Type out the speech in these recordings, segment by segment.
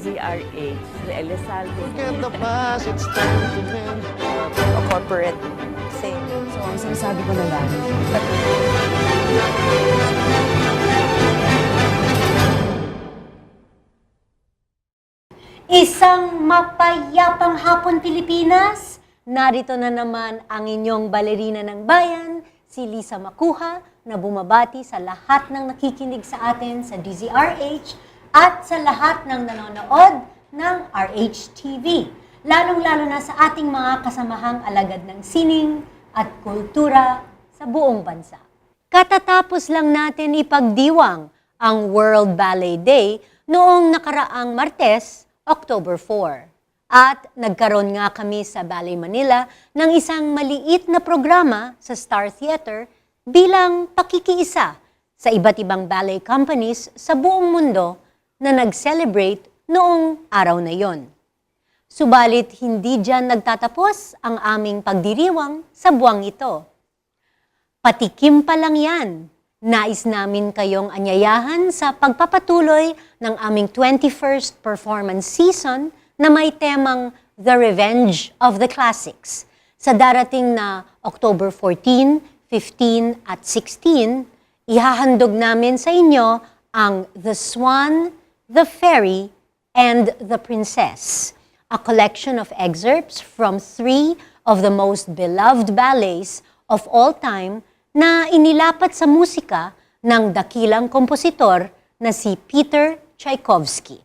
DZRH, Elizalde. Forget the past, it's time to mend. A corporate thing. So, ang sinasabi ko na lang, Isang mapayapang hapon Pilipinas, narito na naman ang inyong balerina ng bayan, si Lisa Macuja, na bumabati sa lahat ng nakikinig sa atin sa DZRH at sa lahat ng nanonood ng RH-TV, lalong-lalo na sa ating mga kasamahang alagad ng sining at kultura sa buong bansa. Katatapos lang natin ipagdiwang ang World Ballet Day noong nakaraang Martes, October 4. At nagkaroon nga kami sa Ballet Manila ng isang maliit na programa sa Star Theater bilang pakikiisa sa iba't ibang ballet companies sa buong mundo na nag-celebrate noong araw na yon. Subalit hindi dyan nagtatapos ang aming pagdiriwang sa buwang ito. Patikim pa lang yan. Nais namin kayong anyayahan sa pagpapatuloy ng aming 21st performance season na may temang The Revenge of the Classics. Sa darating na October 14, 15 at 16, ihahandog namin sa inyo ang The Swan, The Fairy, and The Princess, a collection of excerpts from 3 of the most beloved ballets of all time na inilapat sa musika ng dakilang kompositor na si Peter Tchaikovsky.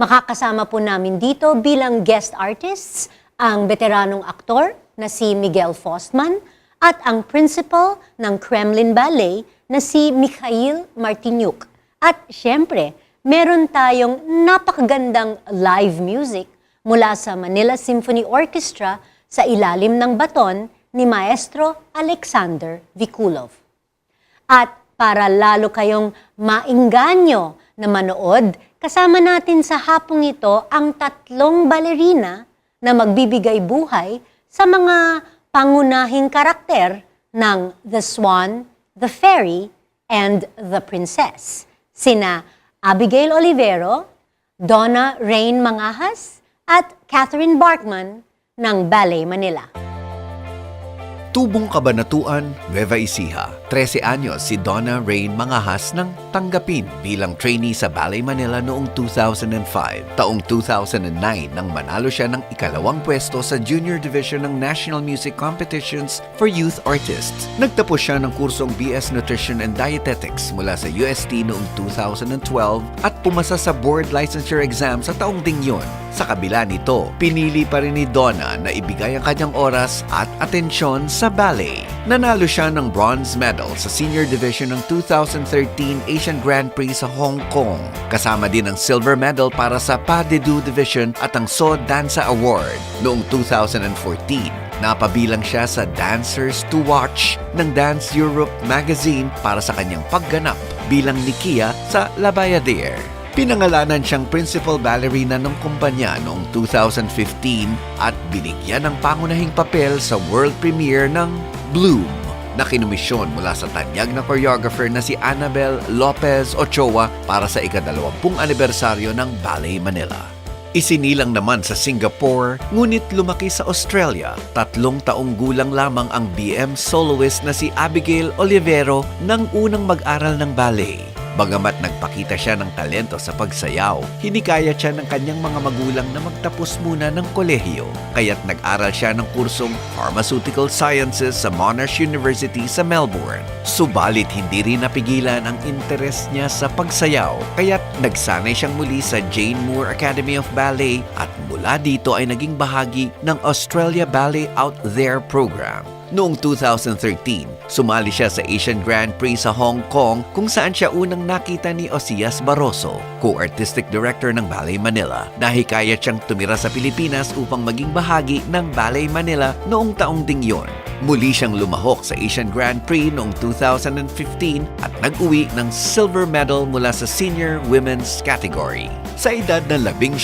Makakasama po namin dito bilang guest artists ang veteranong aktor na si Miguel Faustman at ang principal ng Kremlin Ballet na si Mikhail Martinyuk. At syempre, meron tayong napakagandang live music mula sa Manila Symphony Orchestra sa ilalim ng baton ni Maestro Alexander Vikulov. At para lalo kayong maingganyo na manood, kasama natin sa hapong ito ang 3 balerina na magbibigay buhay sa mga pangunahing karakter ng The Swan, The Fairy, and The Princess. Sina Abigail Olivero, Donna Rain Mangahas, at Catherine Barkman ng Ballet Manila. Tubong Kabanatuan, Nueva Ecija. 13 anyos si Donna Rain Mangahas nang tanggapin bilang trainee sa Ballet Manila noong 2005. Taong 2009 nang manalo siya ng ikalawang pwesto sa Junior Division ng National Music Competitions for Youth Artists. Nagtapos siya ng kursong BS Nutrition and Dietetics mula sa UST noong 2012 at pumasa sa board licensure exam sa taong ding yun. Sa kabila nito, pinili pa rin ni Donna na ibigay ang kanyang oras at atensyon sa ballet. Nanalo siya ng bronze medal sa Senior Division ng 2013 Asian Grand Prix sa Hong Kong. Kasama din ang silver medal para sa Pas de Deux Division at ang So Danza Award. Noong 2014, napabilang siya sa Dancers to Watch ng Dance Europe magazine para sa kanyang pagganap bilang Nikia sa La Bayadere. Pinangalanan siyang principal ballerina ng kumpanya noong 2015 at binigyan ng pangunahing papel sa world premiere ng Bloom na kinumisyon mula sa tanyag na choreographer na si Annabel Lopez Ochoa para sa ika-20 anibersaryo ng Ballet Manila. Isinilang naman sa Singapore, ngunit lumaki sa Australia. 3 taong gulang lamang ang BM soloist na si Abigail Olivero nang unang mag-aral ng ballet. Bagamat nagpakita siya ng talento sa pagsayaw, hinikayat siya ng kanyang mga magulang na magtapos muna ng kolehiyo. Kaya't nag-aral siya ng kursong Pharmaceutical Sciences sa Monash University sa Melbourne. Subalit hindi rin napigilan ang interes niya sa pagsayaw, kaya't nagsanay siyang muli sa Jane Moore Academy of Ballet at mula dito ay naging bahagi ng Australia Ballet Out There program. Noong 2013, sumali siya sa Asian Grand Prix sa Hong Kong kung saan siya unang nakita ni Osias Barroso, co-artistic director ng Ballet Manila. Nahikayat siyang tumira sa Pilipinas upang maging bahagi ng Ballet Manila noong taong ding yon. Muli siyang lumahok sa Asian Grand Prix noong 2015 at nag-uwi ng silver medal mula sa senior women's category. Sa edad na 19,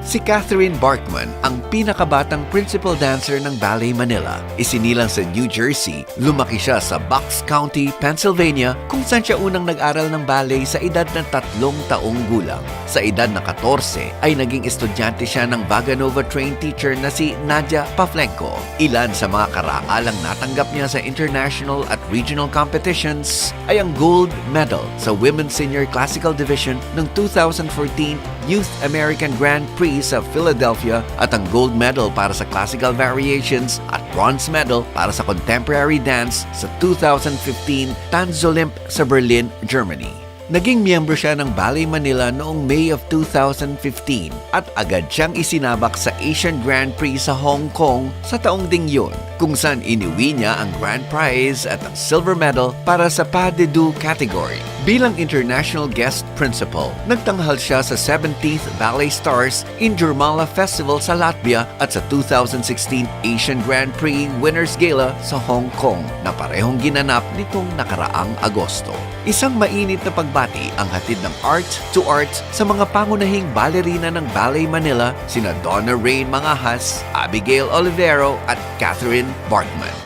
Si Catherine Barkman ang pinakabatang principal dancer ng Ballet Manila. Isinilang sa New Jersey, lumaki siya sa Bucks County, Pennsylvania kung saan siya unang nag-aral ng ballet sa edad na 3 taong gulang. Sa edad na 14 ay naging estudyante siya ng Vaganova trained teacher na si Nadia Pavlenko. Ilan sa mga karaalang natanggap niya sa international at regional competitions ay ang gold medal sa Women's Senior Classical Division ng 2014 Youth American Grand Prix sa Philadelphia at ang gold medal para sa classical variations at bronze medal para sa contemporary dance sa 2015 Tanzolymp sa Berlin, Germany. Naging miyembro siya ng Ballet Manila noong May of 2015 at agad siyang isinabak sa Asian Grand Prix sa Hong Kong sa taong ding yun, kung saan iniwi niya ang grand prize at ang silver medal para sa pas de deux category. Bilang international guest principal, nagtanghal siya sa 17th Ballet Stars in Jurmala Festival sa Latvia at sa 2016 Asian Grand Prix Winners Gala sa Hong Kong na parehong ginanap nitong nakaraang Agosto. Isang mainit na pagbati ang hatid ng Art2art sa mga pangunahing balerina ng Ballet Manila sina Donna Rain Mangahas, Abigail Olivero at Catherine Barkman.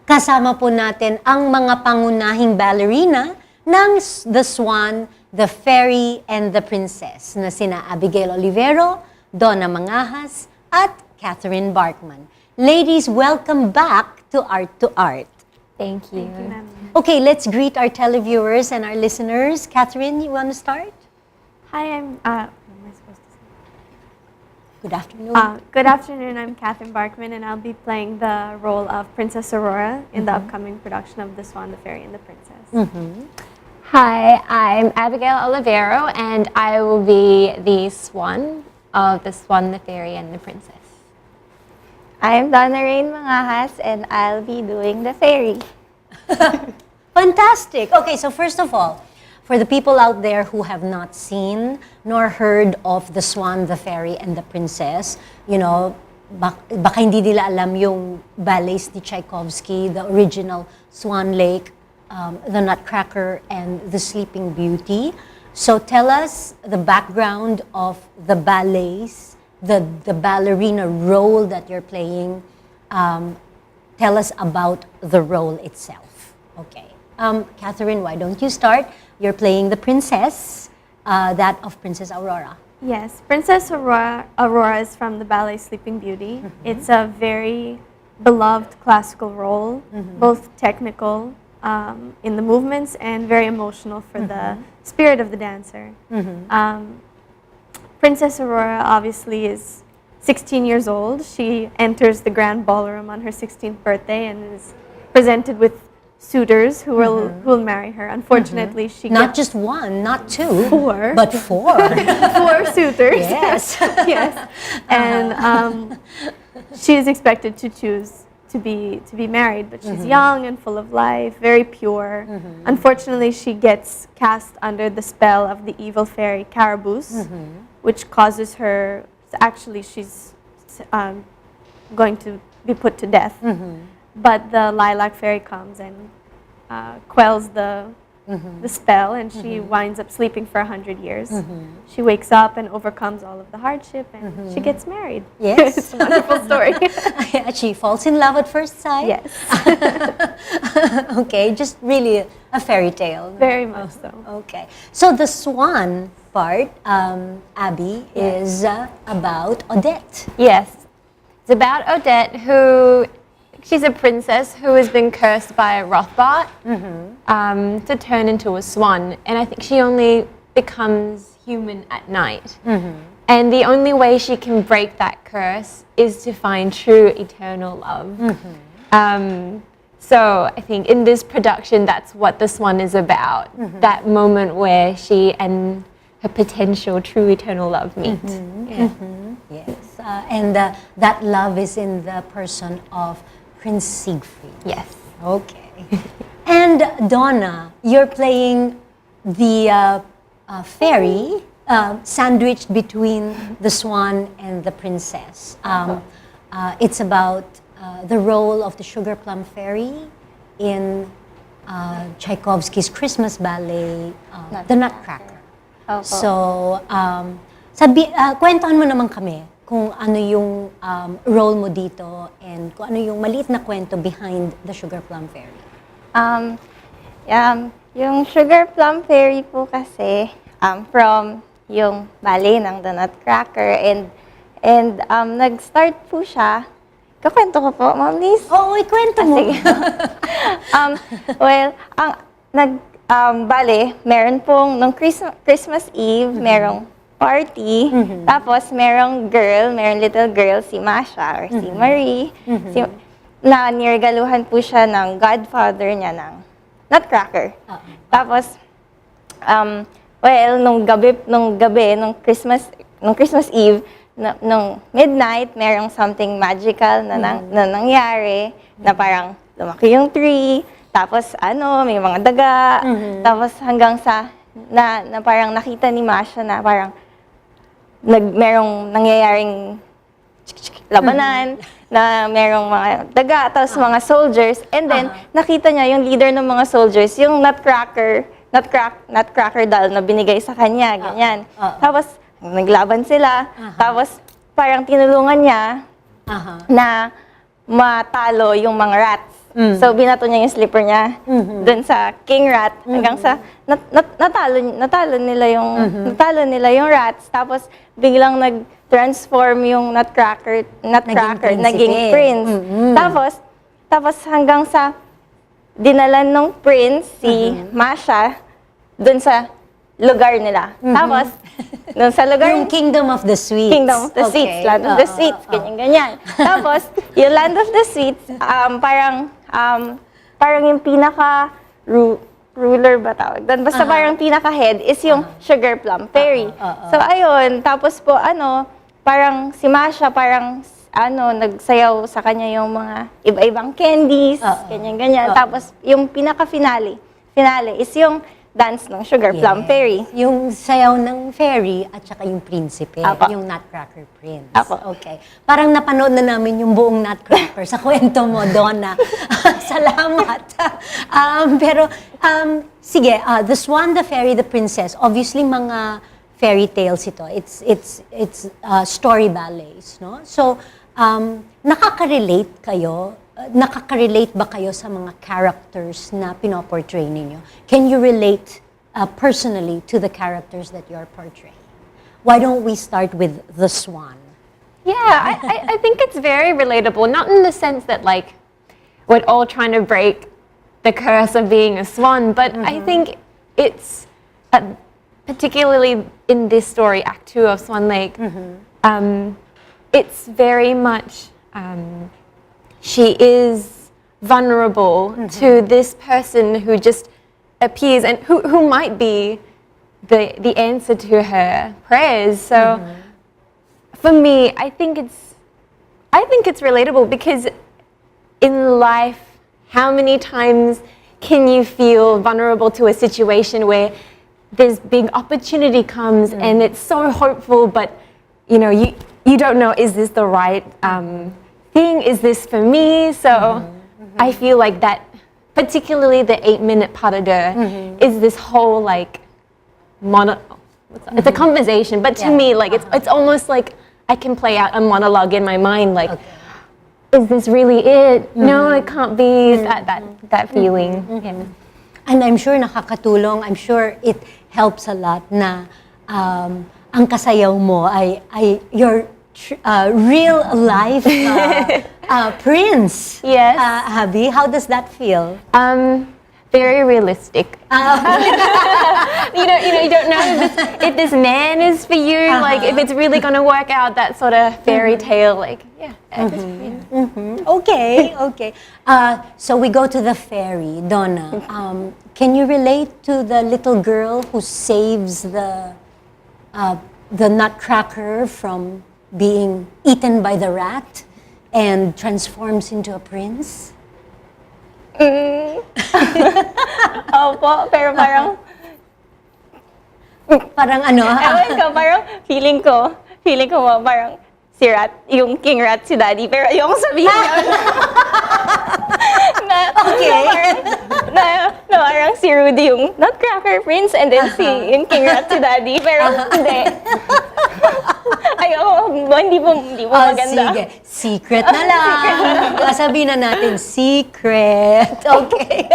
Kasama po natin ang mga pangunahing ballerina ng The Swan, The Fairy, and The Princess na sina Abigail Olivero, Donna Mangahas, at Catherine Barkman. Ladies, welcome back to Art2art. Thank you. Okay, let's greet our televiewers and our listeners. Catherine, you want to start? Hi, what am I supposed to say? Good afternoon. Good afternoon, I'm Catherine Barkman, and I'll be playing the role of Princess Aurora in the upcoming production of The Swan, the Fairy, and the Princess. Hi, I'm Abigail Olivero, and I will be the Swan of The Swan, the Fairy, and the Princess. I'm Donna Rain Mangahas, and I'll be doing the fairy. Fantastic. Okay, so first of all, for the people out there who have not seen nor heard of The Swan, the Fairy, and the Princess, you know, baka hindi nila alam yung ballets ni Tchaikovsky, the original Swan Lake, The Nutcracker, and The Sleeping Beauty. So tell us the background of the ballets, the ballerina role that you're playing. Tell us about the role itself. Okay. Catherine, why don't you start? You're playing the princess, that of Princess Aurora. Yes, Princess Aurora is from the ballet Sleeping Beauty. It's a very beloved classical role, both technical in the movements and very emotional for the spirit of the dancer. Princess Aurora obviously is 16 years old. She enters the Grand Ballroom on her 16th birthday and is presented with suitors who will marry her. Unfortunately, she Not gets just one, not two, 4. but 4. 4 suitors. Yes. Yes. And she is expected to choose to be married, but she's young and full of life, very pure. Unfortunately, she gets cast under the spell of the evil fairy Caraboose, which causes her, actually she's going to be put to death. But the lilac fairy comes and quells the spell, and she winds up sleeping for 100 years. She wakes up and overcomes all of the hardship, and she gets married. Yes. It's a wonderful story. She falls in love at first sight. Yes. Okay, just really a fairy tale. Very much so. Okay. So the swan part, Abby, is about Odette. Yes, it's about Odette, who she's a princess who has been cursed by Rothbart to turn into a swan, and I think she only becomes human at night. And the only way she can break that curse is to find true eternal love. So I think in this production, that's what the swan is about. That moment where she and her potential true eternal love meet. Yes. And that love is in the person of Prince Siegfried. Yes. Okay. And Donna, you're playing the fairy sandwiched between the swan and the princess. It's about the role of the sugar plum fairy in Tchaikovsky's Christmas ballet, The Nutcracker. So Kwentuhan mo naman kami kung ano yung role mo dito and kung ano yung maliit na kwento behind the Sugar Plum Fairy. Yung Sugar Plum Fairy po kasi, from yung ballet ng The Nutcracker and nag-start po siya. Kakwento ko po, Ma'am Liz? Oo, ikwento mo. Sige. Bale, meron pong, nung Christmas Eve, merong party. Tapos, merong little girl, si Masha or si Marie, na niregaluhan po siya ng godfather niya ng Nutcracker. Tapos, nung Christmas Eve, nung midnight, merong something magical na nangyari, na parang lumaki yung tree, tapos may mga daga, tapos hanggang sa, na parang nakita ni Masha na parang, merong nangyayaring labanan, na merong mga daga, tapos mga soldiers, and then, nakita niya yung leader ng mga soldiers, yung Nutcracker doll na binigay sa kanya, ganyan. Tapos, naglaban sila, tapos parang tinulungan niya na matalo yung mga rats. So, binato niya yung slipper niya dun sa King Rat hanggang sa natalo nila yung rats. Tapos, biglang nag-transform yung Nutcracker naging prince. Tapos hanggang sa dinalan ng prince si Masha dun sa lugar nila. Tapos, dun sa lugar... Yung Kingdom of the Sweets. Kingdom of the Sweets, Land of the Sweets, ganyan-ganyan. Tapos, yung Land of the Sweets, parang yung ruler ba tawag doon? Basta parang pinaka-head is yung Sugar Plum Fairy. So, ayun. Tapos po, parang si Masha, nagsayaw sa kanya yung mga iba-ibang candies, ganyan-ganyan. Tapos, yung pinaka-finale is yung dance ng Sugar Plum Fairy. Yung sayaw ng fairy at saka yung prinsipe, yung Nutcracker Prince. Okay. Parang napanood na namin yung buong Nutcracker sa kwento mo, Donna. Salamat. Sige, The Swan, the Fairy, the Princess, obviously mga fairy tales ito. It's story ballets, no? So, nakaka-relate ba kayo sa mga characters na pinoportray ninyo? Can you relate personally to the characters that you're portraying? Why don't we start with the Swan? Yeah, I think it's very relatable, not in the sense that like we're all trying to break the curse of being a swan, but I think it's particularly in this story, Act 2 of Swan Lake, it's very much she is vulnerable to this person who just appears and who might be the answer to her prayers. So for me, I think it's relatable because in life, how many times can you feel vulnerable to a situation where this big opportunity comes and it's so hopeful, but you don't know, is this the right thing? Is this for me? So I feel like that, particularly the 8-minute pas de deux, is this whole like it's a conversation, but to me, like it's almost like I can play out a monologue in my mind, like, is this really it? No, it can't be. That feeling. And I'm sure nakakatulong. I'm sure it helps a lot na ang kasayaw mo ay your real life prince. Yes. Abby, how does that feel? Very realistic. You don't know if this man is for you, like if it's really going to work out, that sort of fairy tale, like, yeah. Okay. So we go to the fairy, Donna. Can you relate to the little girl who saves the Nutcracker from being eaten by the rat and transforms into a prince? Opo, pero parang ano? ewan ko, parang feeling ko parang si Rat, yung King Rat si Daddy, pero ayoko sabihin yun. na parang si Rudy yung Nutcracker Prince and then yung King Rat si Daddy, pero hindi. Ay, hindi po maganda. Sige. Secret na lang. Sabihin na natin, secret. Okay.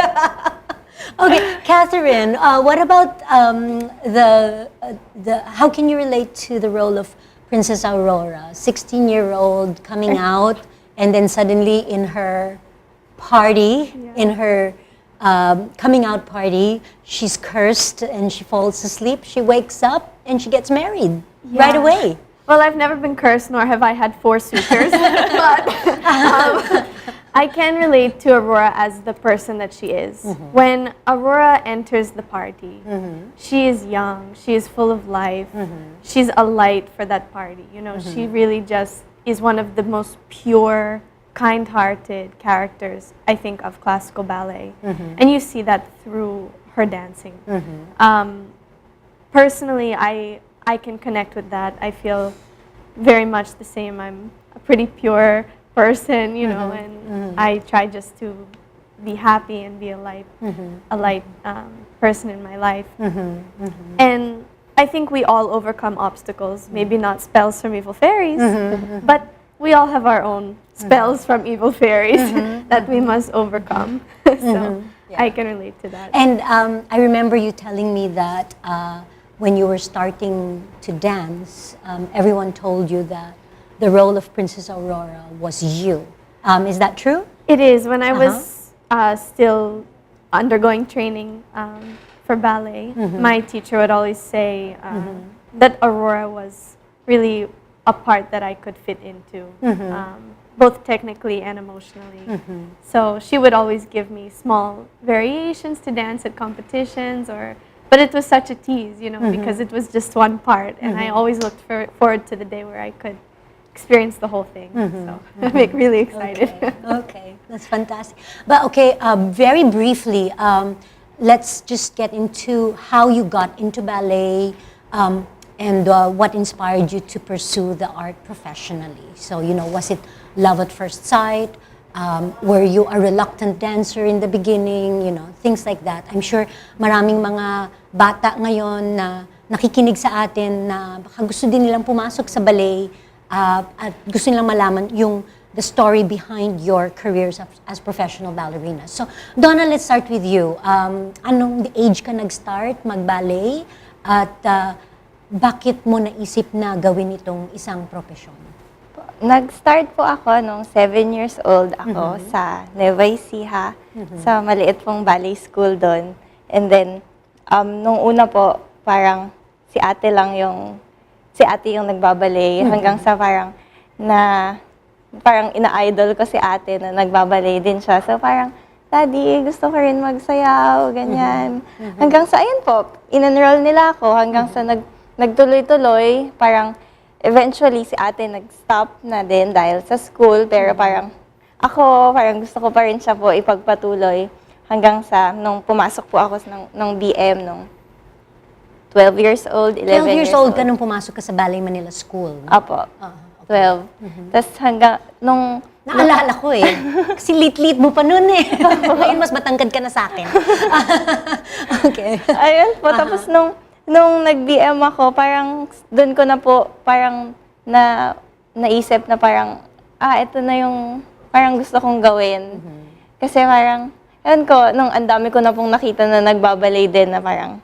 Okay, Catherine, what about how can you relate to the role of Princess Aurora, 16-year-old coming out, and then suddenly in her party, in her coming out party, she's cursed and she falls asleep, she wakes up and she gets married right away. Well, I've never been cursed, nor have I had 4 suitors, but I can relate to Aurora as the person that she is. When Aurora enters the party, she is young, she is full of life, she's a light for that party. You know, she really just is one of the most pure, kind-hearted characters, I think, of classical ballet. And you see that through her dancing. Personally, I can connect with that. I feel very much the same. I'm a pretty pure person, you know, and I try just to be happy and be a light person in my life. And I think we all overcome obstacles, maybe not spells from evil fairies, but we all have our own spells from evil fairies that we must overcome. So I can relate to that. And I remember you telling me that when you were starting to dance, everyone told you that the role of Princess Aurora was you. Is that true? It is. When I was still undergoing training for ballet, my teacher would always say that Aurora was really a part that I could fit into, both technically and emotionally. So she would always give me small variations to dance at competitions, but it was such a tease, you know, because it was just one part, and I always looked forward to the day where I could experience the whole thing. So I'm really excited. Okay, that's fantastic. But okay, very briefly, let's just get into how you got into ballet and what inspired you to pursue the art professionally. So, you know, was it love at first sight? Were you a reluctant dancer in the beginning? You know, things like that. I'm sure maraming mga bata ngayon na nakikinig sa atin na baka gusto din nilang pumasok sa ballet at gusto nilang malaman the story behind your careers as professional ballerinas. So, Donna, let's start with you. Anong age ka nag-start mag-ballet at bakit mo naisip na gawin itong isang profesyon? Nag-start po ako nung 7 years old ako sa Nueva Ecija, sa maliit pong ballet school doon. And then, nung una po, parang si ate yung nagbabalay hanggang sa parang ina-idol ko si ate na nagbabalay din siya. So parang, Daddy, gusto ko rin magsayaw, ganyan. Hanggang sa, ayun po, in-enroll nila ako hanggang sa nagtuloy-tuloy, parang eventually, si ate nag-stop na din dahil sa school, pero parang gusto ko pa rin siya po ipagpatuloy hanggang sa nung pumasok po ako ng BM nung 12 years old, 11 years old ka nung pumasok ka sa Ballet Manila School? Apo, 12. Tapos hanggang nung... Naalala ko eh. Kasi lit-lit mo pa nun eh. Ngayon mas matangkad ka na sa akin. Okay. Ayun po, tapos nung nag-BM ako, parang doon ko na po parang naisip na parang, ito na yung parang gusto kong gawin. Kasi parang, nung ang dami ko na pong nakita na nagbabalay din na parang,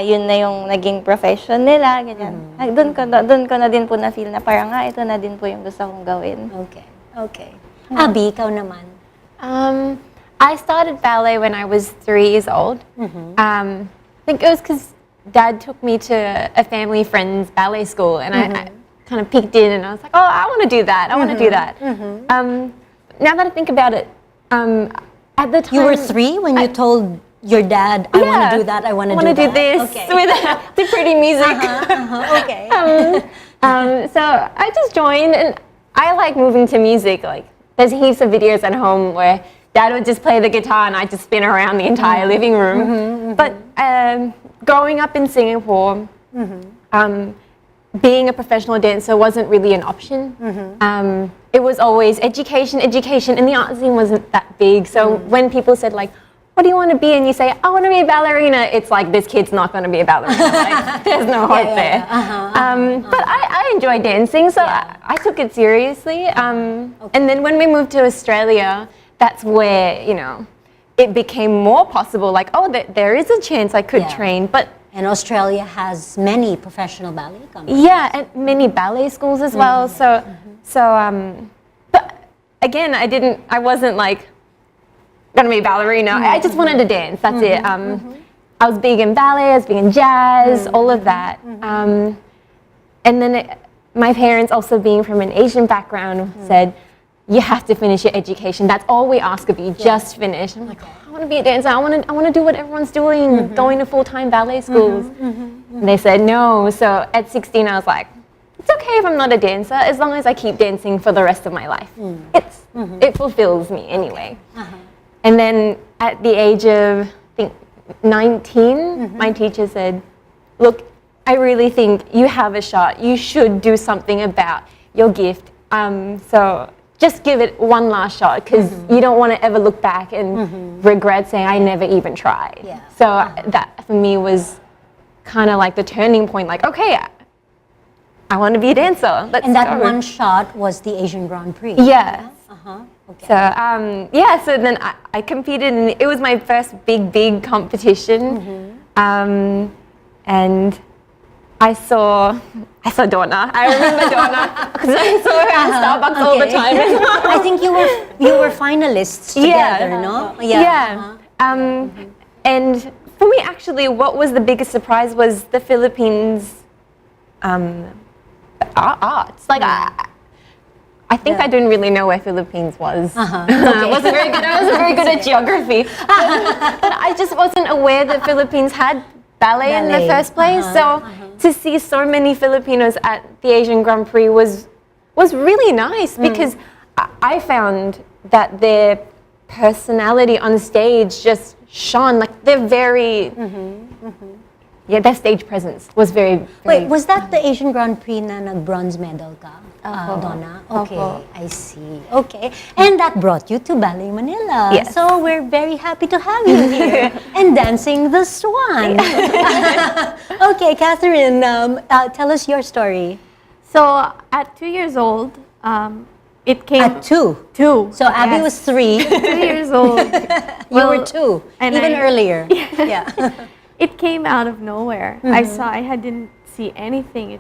yun na yung naging profession nila, ganyan. Doon ko na din po na-feel na parang, ito na din po yung gusto kong gawin. Okay. Abby, ikaw naman? I started ballet when I was 3 years old. I think it was because Dad took me to a family friend's ballet school, and I kind of peeked in, and I was like, "Oh, I want to do that. I want to do that." Now that I think about it, at the time you were 3 when you told your dad, "I want to do that. I want to do this with the pretty music." Okay. So I just joined, and I like moving to music. Like, there's heaps of videos at home where Dad would just play the guitar and I'd just spin around the entire living room. But growing up in Singapore, being a professional dancer wasn't really an option. It was always education, and the art scene wasn't that big. So when people said like, what do you want to be? And you say, I want to be a ballerina. It's like, this kid's not going to be a ballerina. Like, there's no hope there. But I enjoy dancing, so I took it seriously. And then when we moved to Australia, that's where, you know, it became more possible. Like, oh, there is a chance I could train. And Australia has many professional ballet companies. Yeah, and many ballet schools as well. But again, I wasn't like gonna be a ballerina. I just wanted to dance. That's it. I was big in ballet. I was big in jazz. All of that. And then my parents, also being from an Asian background, said, "You have to finish your education. That's all we ask of you. Just finish." I'm like, oh, I want to be a dancer. I want to do what everyone's doing, going to full-time ballet schools. And they said no. So at 16, I was like, it's okay if I'm not a dancer, as long as I keep dancing for the rest of my life. It fulfills me anyway. And then at the age of, I think, 19, my teacher said, look, I really think you have a shot. You should do something about your gift. So just give it one last shot, because you don't want to ever look back and regret saying, I never even tried. So that for me was kind of like the turning point, like, okay, I want to be a dancer. And that one shot was the Asian Grand Prix. Yes. Okay. So, so then I competed, and it was my first big competition. And I saw Donna. I remember Donna because I saw her at Starbucks all the time. I think you were finalists together, no? And for me, actually, what was the biggest surprise was the Philippines arts. Like I think I didn't really know where Philippines was. I wasn't very good. I wasn't very good at geography. But I just wasn't aware that Philippines had ballet in the first place. So to see so many Filipinos at the Asian Grand Prix was really nice, because I found that their personality on stage just shone. Like, they're very their stage presence was very Wait, was that the Asian Grand Prix na nag-bronze medal ka, Donna? Okay, I see. Okay. And that brought you to Ballet Manila. Yes. So we're very happy to have you here and dancing the swan. Okay, Catherine, tell us your story. So at 2 years old, it came At 2? 2. So Abby was 3. 2 years old. You were 2, and even I- earlier. Yeah. It came out of nowhere. I didn't see anything.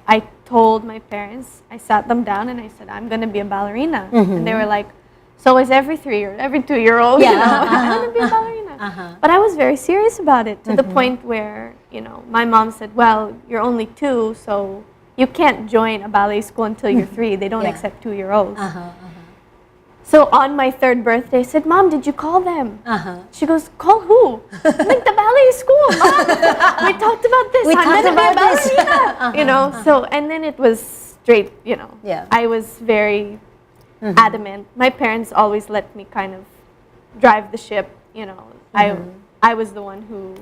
I told my parents, I sat them down and I said, I'm going to be a ballerina. And they were like, so is every 2-year-old, Yeah, you know, I'm going to be a ballerina. But I was very serious about it, to the point where, you know, my mom said, well, you're only 2, so you can't join a ballet school until you're 3. They don't accept 2-year-olds. So on my 3rd birthday, I said, Mom, did you call them? She goes, call who? I'm like, the ballet school, Mom. We talked about this. I'm going to be a ballerina. You know, so, and then it was straight, you know. Yeah. I was very adamant. My parents always let me kind of drive the ship, you know. I was the one who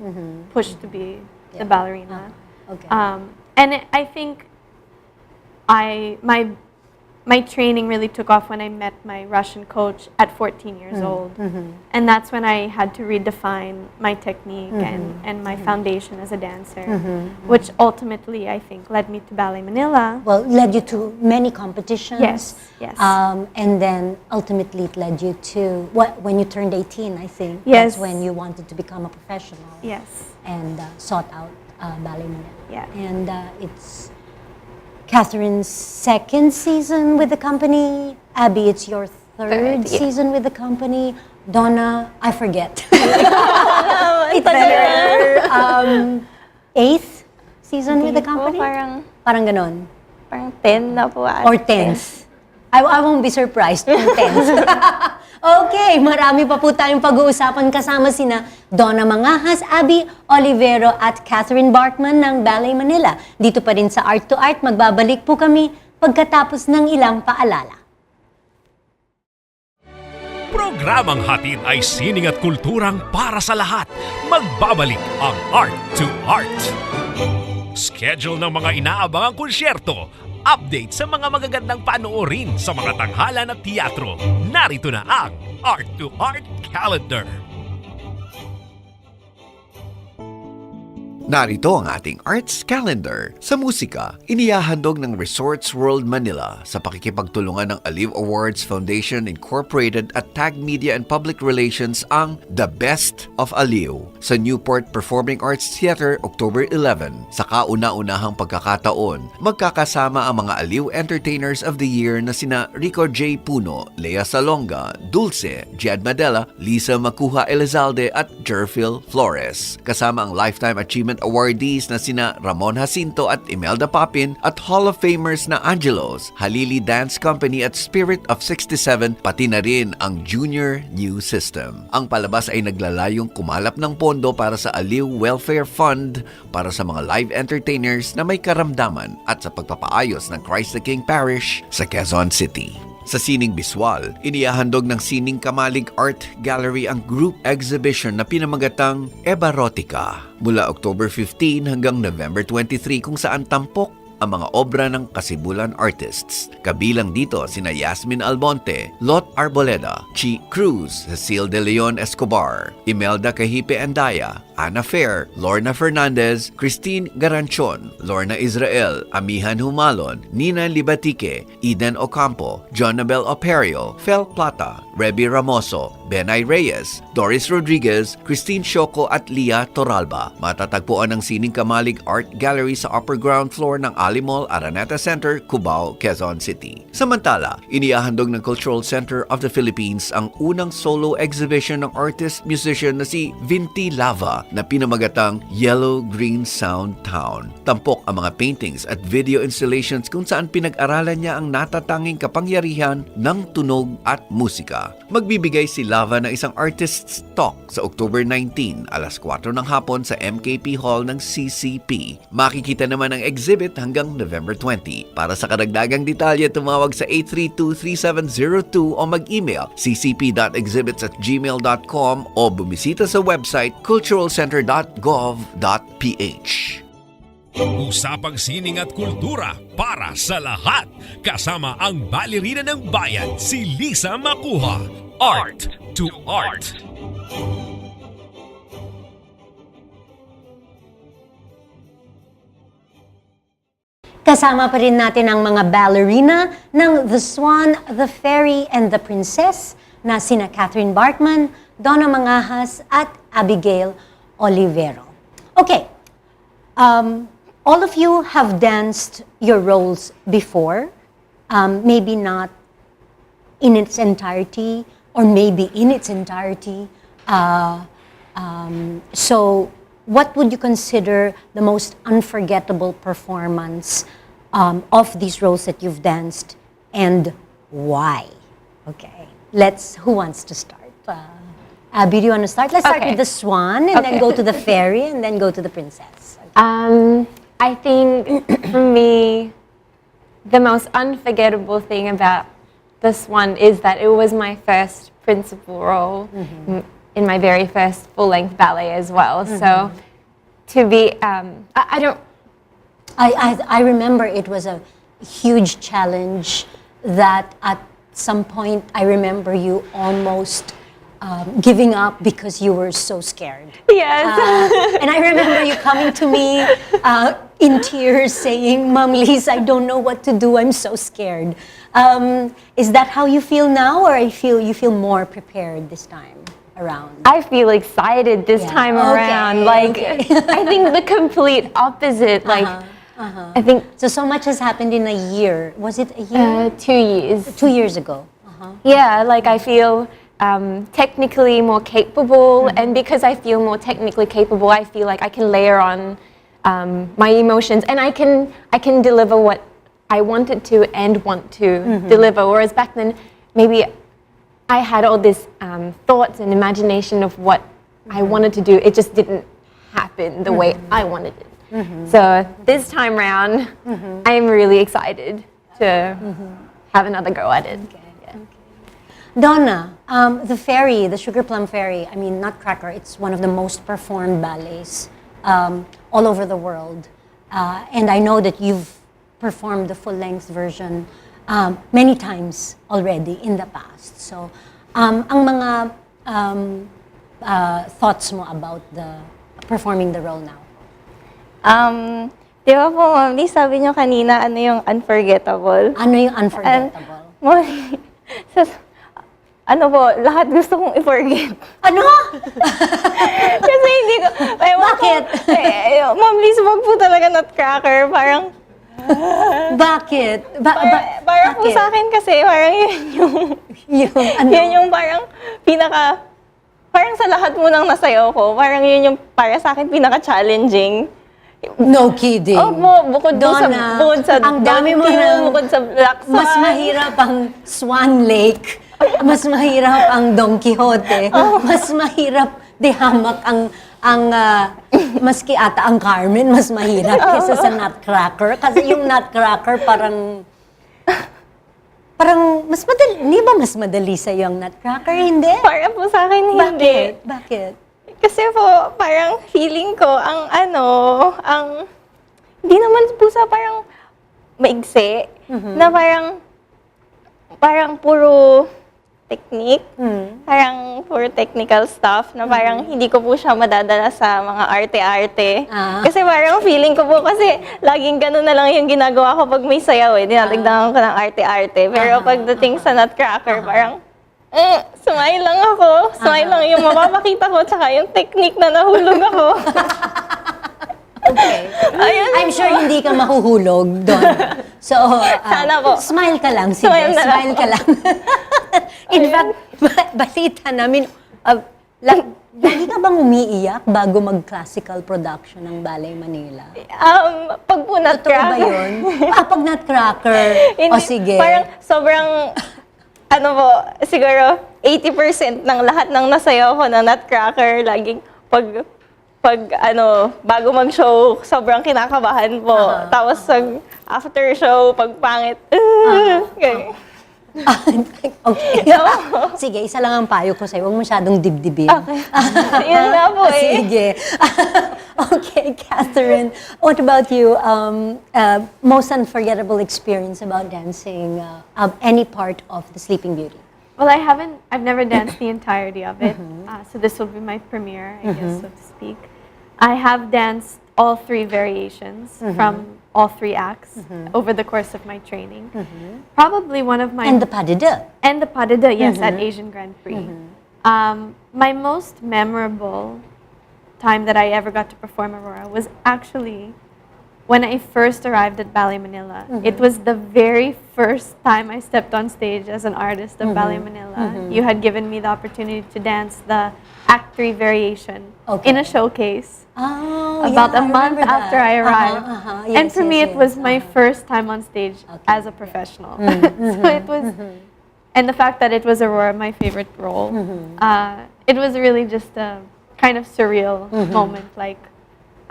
pushed to be the ballerina. Okay. And I think my training really took off when I met my Russian coach at 14 years old. And that's when I had to redefine my technique and my foundation as a dancer, which ultimately, I think, led me to Ballet Manila. Well, led you to many competitions. Yes. And then ultimately it led you to, when you turned 18, I think. Yes. That's when you wanted to become a professional. Yes. And sought out Ballet Manila. Yeah. And it's Catherine's 2nd season with the company. Abby, it's your 3rd season with the company. Donna, I forget. It's your 8th season with the company? Parang ganon. Parang 10 na po ata. Or 10th. I won't be surprised kung 10th. Okay, marami pa po tayong pag-uusapan kasama sina Donna Mangahas, Abby Olivero at Catherine Bartman ng Ballet Manila. Dito pa rin sa Art2art, magbabalik po kami pagkatapos ng ilang paalala. Programang hatid ay sining at kulturang para sa lahat. Magbabalik ang Art2art. Schedule ng mga inaabangang konsyerto. Update sa mga magagandang panoorin sa mga tanghalan at teatro. Narito na ang Art2Art Calendar. Narito ang ating arts calendar. Sa musika, inihahandog ng Resorts World Manila sa pakikipagtulungan ng Aliw Awards Foundation Incorporated at Tag Media and Public Relations ang The Best of Aliw sa Newport Performing Arts Theater October 11. Sa kauna-unahang pagkakataon, magkakasama ang mga Aliw Entertainers of the Year na sina Rico J. Puno, Lea Salonga, Dulce, Jed Madela, Lisa Macuja-Elizalde at Jerfil Flores. Kasama ang Lifetime Achievement awardees na sina Ramon Jacinto at Imelda Papin at Hall of Famers na Angelos, Halili Dance Company at Spirit of 67, pati na rin ang Junior New System. Ang palabas ay naglalayong kumalap ng pondo para sa Aliw Welfare Fund para sa mga live entertainers na may karamdaman at sa pagpapaayos ng Christ the King Parish sa Quezon City. Sa sining biswal, inihahandog ng Sining Kamalig Art Gallery ang group exhibition na pinamagatang Ebarotica mula October 15 hanggang November 23 kung saan tampok ang mga obra ng kasibulan artists. Kabilang dito sina Yasmin Albonte, Lot Arboleda, Chi Cruz, Cecil De Leon Escobar, Imelda Cahipe Andaya, Ana Fair, Lorna Fernandez, Christine Garanchon, Lorna Israel, Amihan Humalon, Nina Libatique, Eden Ocampo, Jonabel Operio, Fel Plata, Reby Ramoso, Benay Reyes, Doris Rodriguez, Christine Shoko at Lia Toralba. Matatagpuan ang Sining Kamalig Art Gallery sa upper ground floor ng Ali Mall, Araneta Center, Cubao, Quezon City. Samantala, inihahandog ng Cultural Center of the Philippines ang unang solo exhibition ng artist-musician na si Vinti Lava na pinamagatang Yellow Green Sound Town. Tampok ang mga paintings at video installations kung saan pinag-aralan niya ang natatanging kapangyarihan ng tunog at musika. Magbibigay si Lava ng isang artist's talk sa October 19, alas 4 ng hapon sa MKP Hall ng CCP. Makikita naman ang exhibit hanggang November 20. Para sa karagdagang detalye, tumawag sa 832-3702 o mag-email ccp.exhibits@gmail.com o bumisita sa website culturalcenter.gov.ph. Usapang sining at kultura para sa lahat. Kasama ang Ballerina ng Bayan, si Lisa Macuja. Art2art. Kasama pa rin natin ang mga ballerina ng The Swan, The Fairy, and The Princess na sina Catherine Bartman, Donna Mangahas, at Abigail Olivero. Okay, all of you have danced your roles before, maybe not in its entirety, or maybe in its entirety. So, what would you consider the most unforgettable performance of these roles that you've danced, and why? Okay, who wants to start? Abby, do you want to start? Let's start Okay. with the Swan, and then Okay. go to the Fairy, and then go to the Princess. I think for me, the most unforgettable thing about this one is that it was my first principal role in my very first full-length ballet as well. So to be, I remember it was a huge challenge that at some point I remember you almost giving up because you were so scared. yes. And I remember you coming to me in tears saying, Mom Liz, I don't know what to do, I'm so scared. Is that how you feel now, or you feel more prepared this time around? I feel excited this Yeah. time Okay, around. Like, okay. I think the complete opposite. Like, I think So much has happened in a year. Was it a year? 2 years. 2 years ago. Yeah, like I feel technically more capable, and because I feel more technically capable, I feel like I can layer on my emotions, and I can deliver what I wanted to and want to deliver. Whereas back then, maybe I had all this thoughts and imagination of what I wanted to do. It just didn't happen the way I wanted it. So this time round, I'm really excited to have another go at it. Donna, the Fairy, the Sugar Plum Fairy, I mean, Nutcracker, it's one of the most performed ballets all over the world. And I know that you've performed the full-length version many times already in the past. So, ang mga thoughts mo about performing the role now? Di ba po, Ma'am Lee, sabi niyo kanina, ano yung unforgettable? Ano yung unforgettable? Ano po, lahat gusto kong i-forget. Ano? Kasi hindi ko, Bakit? Ma'am Lee, wag po talaga nutcracker. Parang, Bakit? parang po bakit? sa akin kasi, parang yun yung, ano? yun yung parang parang sa lahat mo nang nasayaw ko, parang yun yung para sa akin pinaka-challenging. No kidding. Bukod Donna, sa ang dami mo Donkey, na, bukod sa Black Swan. mas mahirap ang Swan Lake, mas mahirap ang Don Quixote, mas mahirap di hamak maski ata ang Carmen, mas mahirap kaysa sa Nutcracker. Kasi yung Nutcracker parang mas madali, hindi ba mas madali sa'yo ang Nutcracker? Hindi? Para po sa akin, hindi. Bakit? Kasi po, parang feeling ko, hindi naman po sa parang maigsi, na parang puro technique, parang puro technical stuff, na parang hindi ko po siya madadala sa mga arte-arte. Kasi parang feeling ko po, kasi laging ganun na lang yung ginagawa ko pag may sayaw dinadagdagan ko ng arte-arte. Pero pagdating sa Nutcracker, parang, smile lang ako. Smile lang yung mapapakita ko, tsaka yung technique na nahulog ako. Okay. Ayun. I'm sure hindi ka mahuhulog doon. So, Sana po. Smile ka lang. Sige, Smile na lang smile ka lang. In fact, balita namin, lagi ka bang umiiyak bago mag-classical production ng Ballet Manila? Pag po Totoo ba Nutcracker. yun? Pag Nutcracker. O sige. Parang sobrang, siguro 80% ng lahat ng nasayaw ko na Nutcracker, laging bago mag-show, sobrang kinakabahan po. Tapos after show, pag pangit, ganyan. Okay. Sige, isa lang ang payo ko sa'yo. Huwag masyadong dibdibin. Okay. Yun na po Sige. Okay, Catherine. What about you? Most unforgettable experience about dancing any part of The Sleeping Beauty? Well, I've never danced the entirety of it, so this will be my premiere, I guess, so to speak. I have danced all 3 variations from all 3 acts over the course of my training. Probably one of my... And the pas de deux. And the pas de deux, yes, at Asian Grand Prix. My most memorable time that I ever got to perform Aurora was actually when I first arrived at Ballet Manila. It was the very first time I stepped on stage as an artist of Ballet Manila. You had given me the opportunity to dance the Act 3 variation in a showcase about a month after I arrived. And for me, it was my first time on stage as a professional. So it was, and the fact that it was Aurora, my favorite role, it was really just a kind of surreal moment, like,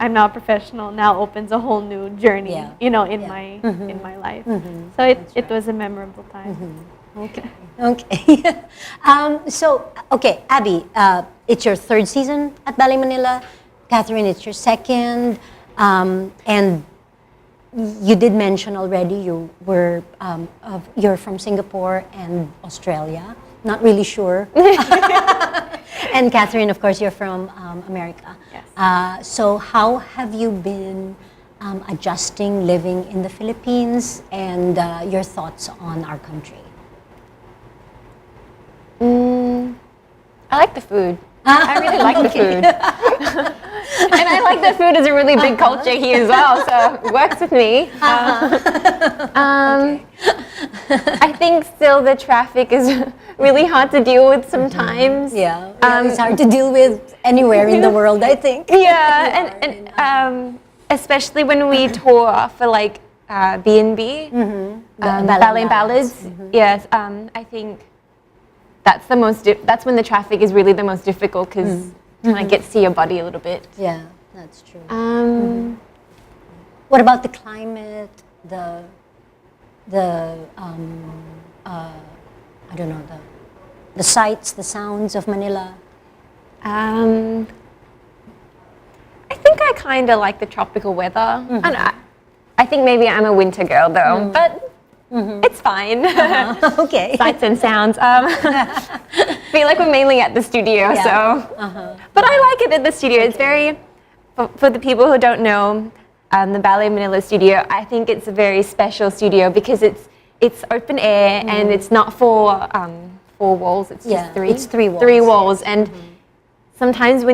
I'm now a professional, now opens a whole new journey, in my life. So it was a memorable time. Okay. Okay, Abby, it's your 3rd season at Ballet Manila. Catherine, it's your 2nd. And you did mention already you're from Singapore and Australia. Not really sure. And Catherine, of course, you're from America. Yes. So how have you been adjusting, living in the Philippines, and your thoughts on our country? I like the food. I really like the food. And I like that food is a really big culture here as well, so it works with me. I think still the traffic is really hard to deal with sometimes. Yeah, it's hard to deal with anywhere in the world, I think. Yeah, and especially when we tour for like B&B, ballet ballads. Yes, I think that's the most. That's when the traffic is really the most difficult because you might get to see your body a little bit. Yeah, that's true. What about the climate? I don't know, the sights, the sounds of Manila? I think I kind of like the tropical weather. I think maybe I'm a winter girl though, but it's fine. Okay. Sights and sounds. Feel like we're mainly at the studio, so. But I like it at the studio. It's very, for the people who don't know, the Ballet Manila studio, I think it's a very special studio because it's open air and it's not four walls. It's just three. It's 3 walls. 3 walls, and sometimes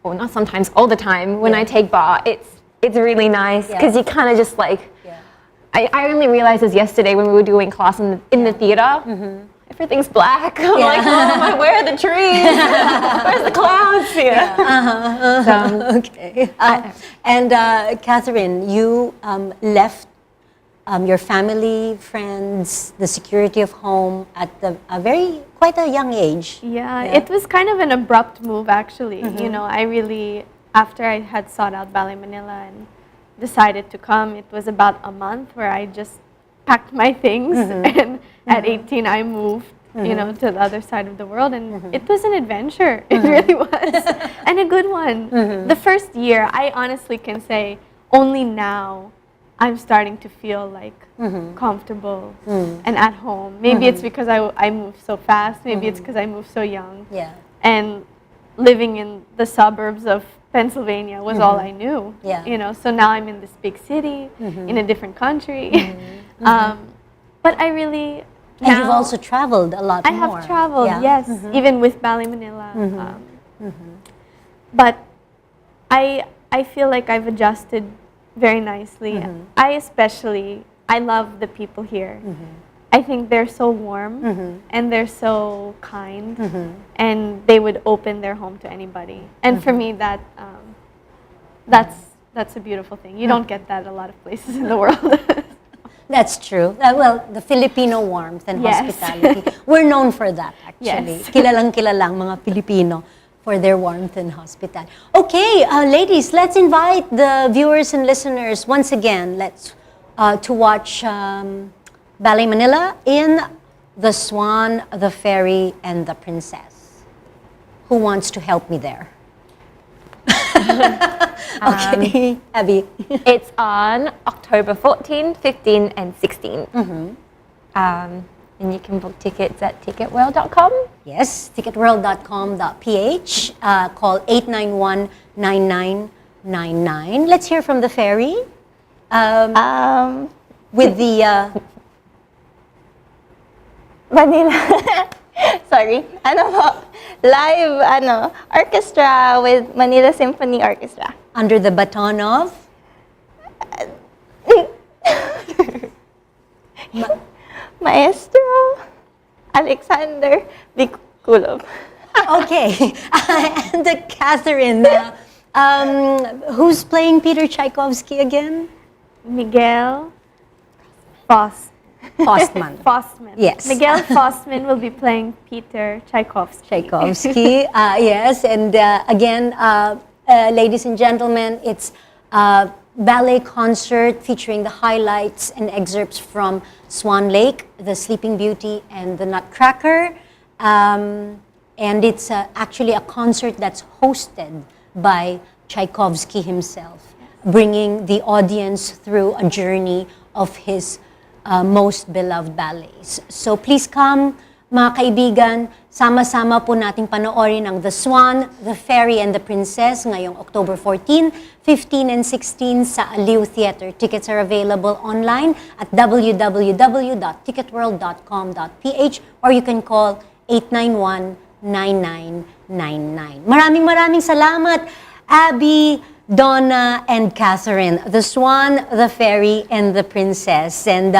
not sometimes, all the time when I take bar, it's really nice because you kind of just like. I only realized this yesterday when we were doing class in the theater. Everything's black. I'm like, where are the trees? Where's the clouds here? Okay. And Catherine, you left your family, friends, the security of home at quite a young age. Yeah, it was kind of an abrupt move actually. You know, after I had sought out Ballet Manila and decided to come, it was about a month where I just packed my things and at 18 I moved, you know, to the other side of the world, and it was an adventure. It really was, and a good one. The first year, I honestly can say, only now I'm starting to feel like comfortable and at home. Maybe it's because I moved so fast. Maybe it's because I moved so young. Yeah. And living in the suburbs of Pennsylvania was all I knew. Yeah. You know, so now I'm in this big city, in a different country. But I really... And you've also traveled a lot more. I have traveled, yes, even with Ballet Manila. But I feel like I've adjusted very nicely. I love the people here. I think they're so warm and they're so kind, and they would open their home to anybody. And for me, that's a beautiful thing. You don't get that a lot of places in the world. That's true. Well, the Filipino warmth and hospitality, we're known for that actually. Yes. Kilalang mga Filipino for their warmth and hospitality. Okay, ladies, let's invite the viewers and listeners once again. To watch Ballet Manila in The Swan, the Fairy, and the Princess. Who wants to help me there? Okay, Abby. It's on October 14, 15, and 16. And you can book tickets at ticketworld.com. Yes, ticketworld.com.ph. Call 891-9999. Let's hear from the Fairy. With the Manila. Sorry. Live orchestra with Manila Symphony Orchestra. under the baton of Maestro Alexander Bikulov. Okay. And Catherine, who's playing Peter Tchaikovsky again? Miguel Postman. Fossman. Yes. Miguel Fossman will be playing Peter Tchaikovsky. Tchaikovsky, yes. And again, ladies and gentlemen, it's a ballet concert featuring the highlights and excerpts from Swan Lake, The Sleeping Beauty, and The Nutcracker. And it's actually a concert that's hosted by Tchaikovsky himself, bringing the audience through a journey of his most beloved ballets. So please come, mga kaibigan, sama-sama po nating panoorin ang The Swan, The Fairy, and the Princess ngayong October 14, 15, and 16 sa Aliw Theater. Tickets are available online at www.ticketworld.com.ph or you can call 891-9999. Maraming salamat, Abby, Donna, and Catherine. The Swan, the Fairy, and the Princess. And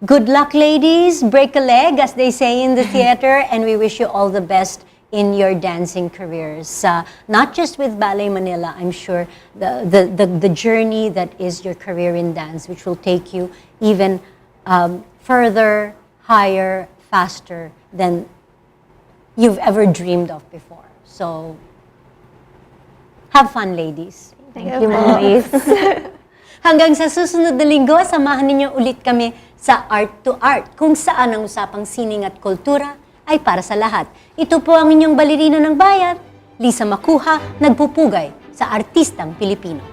good luck, ladies. Break a leg, as they say in the theater. And we wish you all the best in your dancing careers. Not just with Ballet Manila, I'm sure, the journey that is your career in dance, which will take you even further, higher, faster than you've ever dreamed of before. So, have fun, ladies. Thank you, ladies. Hanggang sa susunod na linggo, samahan ninyo ulit kami sa Art2art, kung saan ang usapang sining at kultura ay para sa lahat. Ito po ang inyong balerino ng bayan, Lisa Macuja, nagpupugay sa artistang Pilipino.